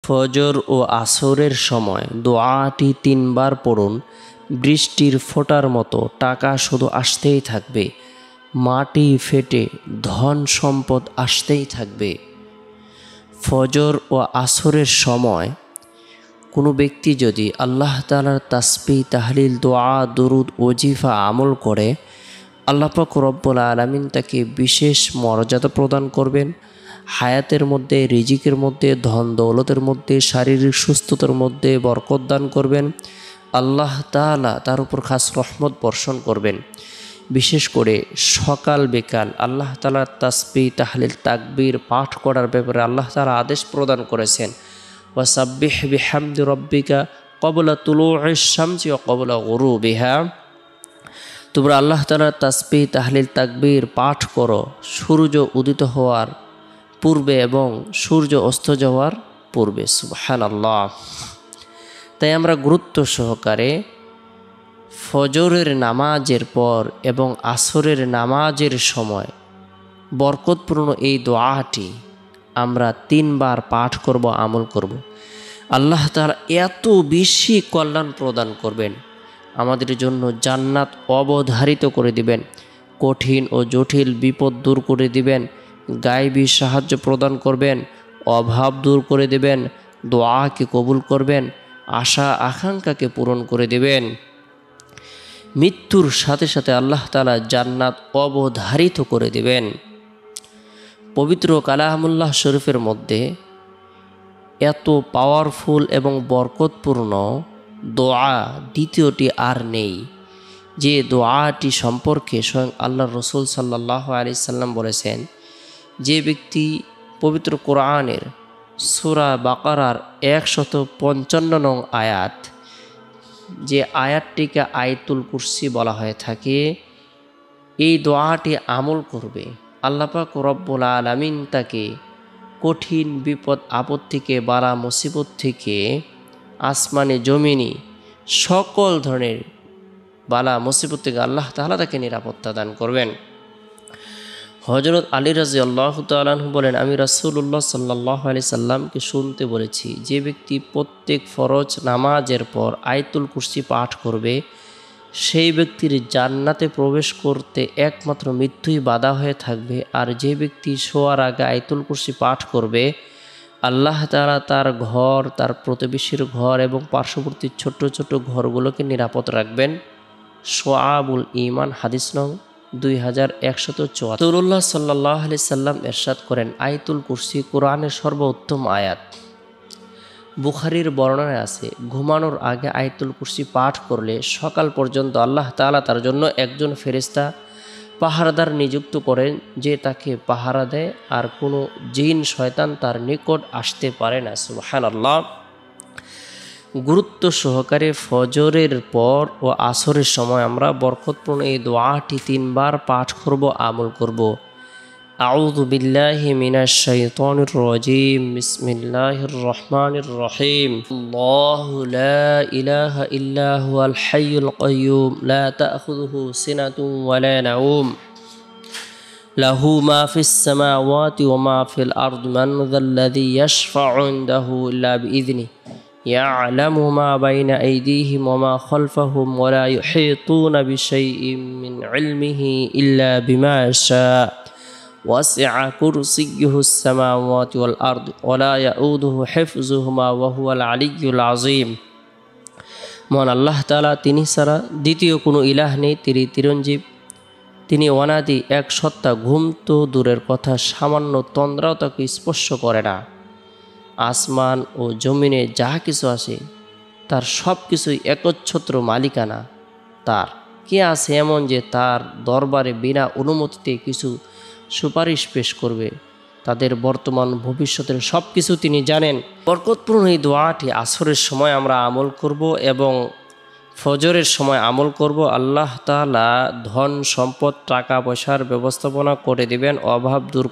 ফজর ও আসরের সময় দোয়াটি 3 বার পড়ুন। বৃষ্টির ফোঁটার মতো টাকা শুধু আসতেই থাকবে, মাটি ফেটে ধন সম্পদ আসতেই থাকবে। ফজর ও আসরের সময় কোনো ব্যক্তি যদি আল্লাহ তাআলার তাসবিহ, তাহলিল, দোয়া, দুরুদ, ওজিফা আমল করে, আল্লাহ পাক রব্বুল আলামিন তাকে বিশেষ মর্যাদা প্রদান করবেন। হায়াতের মধ্যে, রিজিকের মধ্যে, ধন দৌলতের মধ্যে, শারীরিক সুস্থতার মধ্যে বরকত দান করবেন। আল্লাহ তাআলা তার উপর খাস রহমত বর্ষণ করবেন। বিশেষ করে সকাল বিকাল আল্লাহ তাআলার তাসবিহ, তাহলিল, তাকবীর পাঠ করার ব্যাপারে আল্লাহ তাআলা আদেশ প্রদান করেছেন, ওয়াসাব্বিহ বিহামদি রব্বিকা ক্বাবলা তুলুইশ শামসি ওয়া ক্বাবলা গুরুবিহা। তোমরা আল্লাহ তাআলার তাসবিহ, তাহলিল, তাকবীর পাঠ করো সূর্য উদিত হওয়ার পূর্বে এবং সূর্য অস্ত যাওয়ার পূর্বে। সুবহানাল্লাহ। তাই আমরা গুরুত্ব সহকারে ফজরের নামাজের পর এবং আসরের নামাজের সময় বরকতপূর্ণ এই দোয়াটি আমরা 3 বার পাঠ করব, আমল করব। আল্লাহ তাআলা এত বেশি কল্যাণ প্রদান করবেন, আমাদের জন্য জান্নাত অবধারিত করে দিবেন, কঠিন ও জটিল বিপদ দূর করে দিবেন, গায়বী সাহায্য প্রদান করবেন, অভাব দূর করে দেবেন, দোয়াকে কবুল করবেন, আশা আকাঙ্ক্ষাকে পূরণ করে দেবেন। মৃত্যুর সাথে সাথে আল্লাহ তাআলা জান্নাত অবধারিত করে দেবেন। পবিত্র কালামুল্লাহ শরীফের মধ্যে এত পাওয়ারফুল এবং বরকতপূর্ণ দোয়া দ্বিতীয়টি আর নেই, যে দোয়াটি সম্পর্কে স্বয়ং আল্লাহ রসুল সাল্লাল্লাহু আলাইহি সাল্লাম বলেছেন, যে ব্যক্তি পবিত্র কোরআনের সূরা বাকারার 155 নং আয়াত, যে আয়াতটিকে আয়াতুল কুরসি বলা হয়ে থাকে, এই দোয়াটি আমল করবে, আল্লাহ পাক রব্বুল আলামিন তাকে কঠিন বিপদ আপদ থেকে, বালা মুসিবত থেকে, আসমানে জমিনে সকল ধরনের বালা মুসিবত থেকে আল্লাহ তাআলা তাকে নিরাপত্তা দান করবেন। হযরত আলী রাদিয়াল্লাহু তাআলা আনহু বলেন, আমি রাসূলুল্লাহ সাল্লাল্লাহু আলাইহি সাল্লামকে শুনতে বলেছি, যে ব্যক্তি প্রত্যেক ফরজ নামাজের পর আয়াতুল কুরসি পাঠ করবে, সেই ব্যক্তির জান্নাতে প্রবেশ করতে একমাত্র মৃত্যুই বাধা হয়ে থাকবে। আর যে ব্যক্তি শোয়ার আগে আয়াতুল কুরসি পাঠ করবে, আল্লাহ তাআলা তার ঘর, তার প্রতিবেশীর ঘর এবং পার্শ্ববর্তী ছোট ছোট ঘরগুলোকে নিরাপদ রাখবেন। শুআবুল ঈমান হাদিস নং 2174। রাসূলুল্লাহ সাল্লাল্লাহু আলাইহি সাল্লাম ইরশাদ করেন, আয়াতুল কুরসি কোরআনের সর্বোত্তম আয়াত। বুখারীর বর্ণনায় আছে, ঘুমানোর আগে আয়াতুল কুরসি পাঠ করলে সকাল পর্যন্ত আল্লাহ তাআলা তার জন্য একজন ফেরেশতা পাহারাদার নিযুক্ত করেন, যে তাকে পাহারা দেয়, আর কোনো জিন শয়তান তার নিকট আসতে পারে না। সুবহানাল্লাহ। গুরুত্ব সহকারে ফজরের পর ও আসরের সময় আমরা বরকতপূর্ণ এই দোয়াটি 3 বার পাঠ করব, আমল করব। আউযু বিল্লাহি মিনাশ শাইতানির রাজিম। বিসমিল্লাহির রহমানির রহিম। আল্লাহু লা ইলাহা ইল্লা হুয়াল হাইয়ুল কাইয়্যুম লা তাখুযুহু সিনাতুন ওয়া লা নাওম লাহু মা ফিস সামাওয়াতি ওয়া মা ফিল আরদি মান যাল্লাযী ইয়াশফা'ু ইনদাহু ইল্লা বিইযনিহি ইয়া'লামু মা বাইনা আইদিহিম ওয়া মা খালফাহুম ওয়া লা ইউহীতুনা বিশাইইন মিন ইলমিহি ইল্লা বিমা শা'a ওয়াসি'a কুরসিয়্যুহুস সামাওয়াতি ওয়াল আরদ ওয়া লা ইয়াউদুহু হিফযুহুমা ওয়া হুয়াল আলিয়্যুল আযীম। মহান আল্লাহ তাআলা, তিনি ছাড়া দ্বিতীয় কোনো ইলাহ নেই, তিনি চিরঞ্জীব, তিনি অনাদি এক সত্তা। ঘুম তো দূরের কথা, সামান্য তন্দ্রাও তাকে স্পর্শ করে না। আসমান ও জমিনে যা কিছু আছে তার সব কিছুই একচ্ছত্র মালিকানা তার। কে আছে এমন যে তার দরবারে বিনা অনুমতিতে কিছু সুপারিশ পেশ করবে? তাদের বর্তমান ভবিষ্যতের সব কিছু তিনি জানেন। বরকতপূর্ণ এই দোয়াটি আসরের সময় আমরা আমল করব এবং ফজরের সময় আমল করব। আল্লাহ তাআলা ধন সম্পদ, টাকা পয়সার ব্যবস্থাপনা করে দিবেন, অভাব দূর